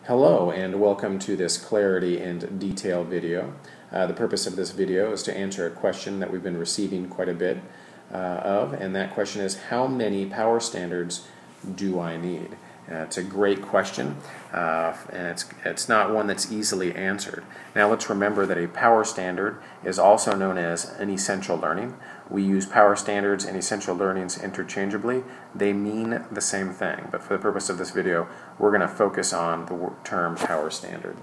Hello and welcome to this clarity and detail video. The purpose of this video is to answer a question that we've been receiving quite a bit of, and that question is, how many power standards do I need? It's a great question, and it's not one that's easily answered. Now let's remember that a power standard is also known as an essential learning. We use power standards and essential learnings interchangeably. They mean the same thing, but for the purpose of this video, we're going to focus on the term power standard.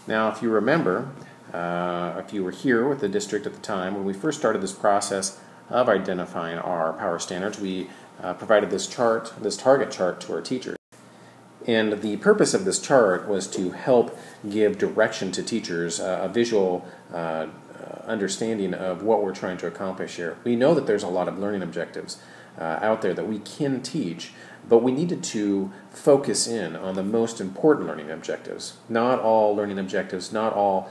Now, if you remember, if you were here with the district at the time, when we first started this process of identifying our power standards, we provided this chart, this target chart, to our teachers. And the purpose of this chart was to help give direction to teachers, a visual understanding of what we're trying to accomplish here. We know that there's a lot of learning objectives out there that we can teach, but we needed to focus in on the most important learning objectives. Not all learning objectives, not all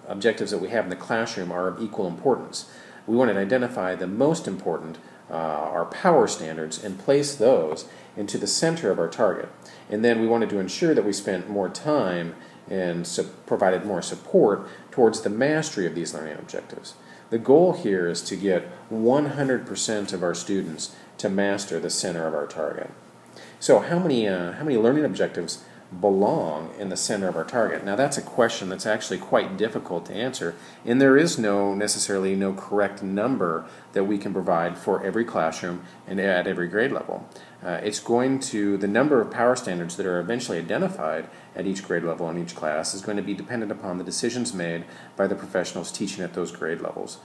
objectives that we have in the classroom are of equal importance. We wanted to identify the most important, our power standards, and place those into the center of our target. And then we wanted to ensure that we spent more time and provided more support towards the mastery of these learning objectives. The goal here is to get 100% of our students to master the center of our target. So how many learning objectives belong in the center of our target? Now that's a question that's actually quite difficult to answer, and there is necessarily no correct number that we can provide for every classroom and at every grade level. The number of power standards that are eventually identified at each grade level in each class is going to be dependent upon the decisions made by the professionals teaching at those grade levels.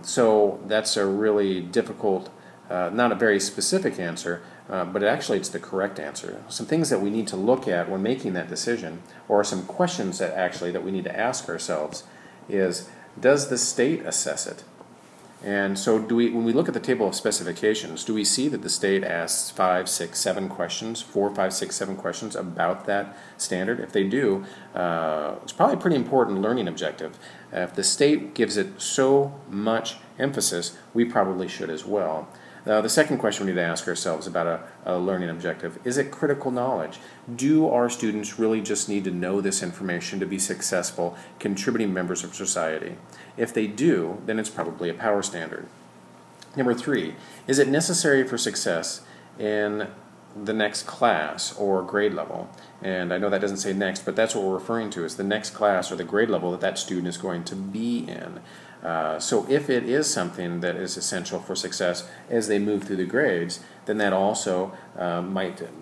So that's a really difficult, not a very specific answer, but it's the correct answer. Some things that we need to look at when making that decision, or some questions that we need to ask ourselves, is, does the state assess it? And so when we look at the table of specifications, do we see that the state asks 4, 5, 6, 7 questions about that standard? If they do, it's probably a pretty important learning objective. If the state gives it so much emphasis, we probably should as well. The second question we need to ask ourselves about a learning objective, is it critical knowledge? Do our students really just need to know this information to be successful, contributing members of society? If they do, then it's probably a power standard. Number 3, is it necessary for success in the next class or grade level? And I know that doesn't say next, but that's what we're referring to, is the next class or the grade level that student is going to be in. So if it is something that is essential for success as they move through the grades, then that also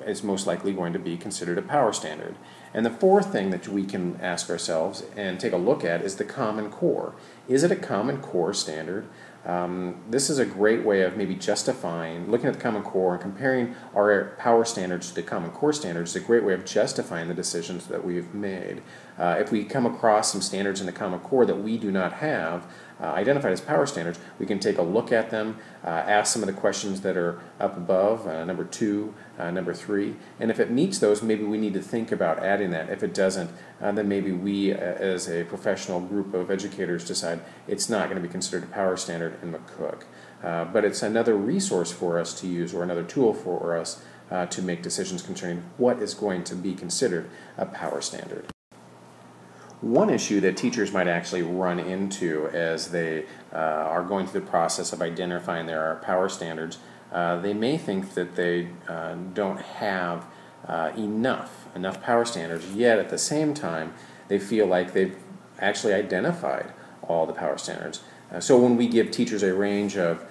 is most likely going to be considered a power standard. And the fourth thing that we can ask ourselves and take a look at is the Common Core. Is it a Common Core standard? This is a great way of maybe looking at the Common Core and comparing our power standards to the Common Core standards is a great way of justifying the decisions that we've made. If we come across some standards in the Common Core that we do not have identified as power standards, we can take a look at them, ask some of the questions that are up above, number 2, number 3, and if it meets those, maybe we need to think about adding that. If it doesn't, then maybe we as a professional group of educators decide it's not going to be considered a power standard in McCook. But it's another resource for us to use, or another tool for us to make decisions concerning what is going to be considered a power standard. One issue that teachers might actually run into as they are going through the process of identifying their power standards, they may think that they don't have enough power standards, yet at the same time they feel like they've actually identified all the power standards. So when we give teachers a range of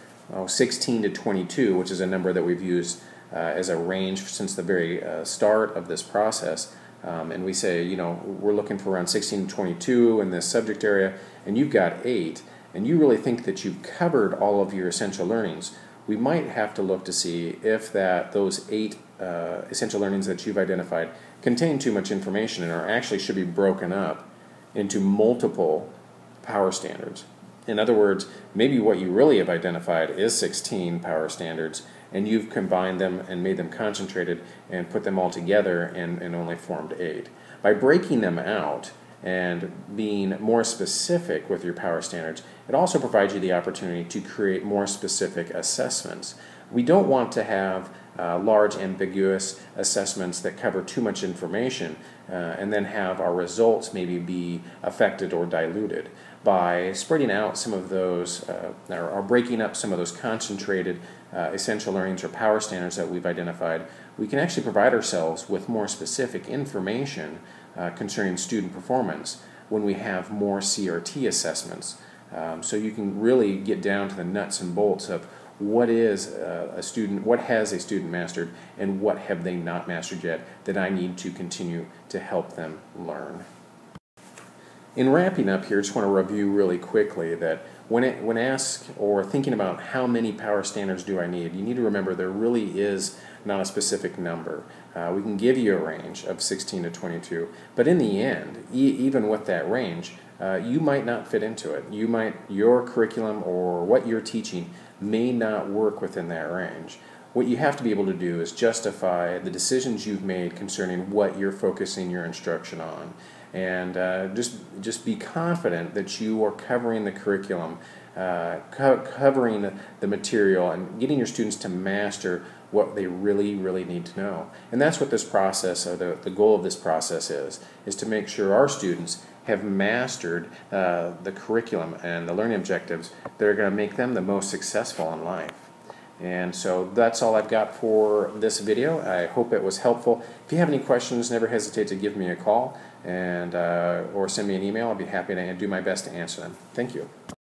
16 to 22, which is a number that we've used as a range since the very start of this process, and we say, we're looking for around 16 to 22 in this subject area, and you've got 8, and you really think that you've covered all of your essential learnings, we might have to look to see if those 8 essential learnings that you've identified contain too much information and actually should be broken up into multiple power standards. In other words, maybe what you really have identified is 16 power standards, and you've combined them and made them concentrated and put them all together and only formed 8. By breaking them out and being more specific with your power standards, it also provides you the opportunity to create more specific assessments. We don't want to have large ambiguous assessments that cover too much information and then have our results maybe be affected or diluted. By spreading out some of those or breaking up some of those concentrated essential learnings or power standards that we've identified, we can actually provide ourselves with more specific information concerning student performance when we have more CRT assessments. So you can really get down to the nuts and bolts of what has a student mastered and what have they not mastered yet that I need to continue to help them learn. In wrapping up here, I just want to review really quickly that when asked or thinking about how many power standards do I need, you need to remember there really is not a specific number. We can give you a range of 16 to 22, but in the end, even with that range, you might not fit into it. Your curriculum or what you're teaching may not work within that range. What you have to be able to do is justify the decisions you've made concerning what you're focusing your instruction on. And just be confident that you are covering the curriculum, covering the material, and getting your students to master what they really, really need to know. And that's what this process, or the goal of this process is to make sure our students have mastered the curriculum and the learning objectives that are going to make them the most successful in life. And so that's all I've got for this video. I hope it was helpful. If you have any questions, never hesitate to give me a call and or send me an email. I'll be happy to do my best to answer them. Thank you.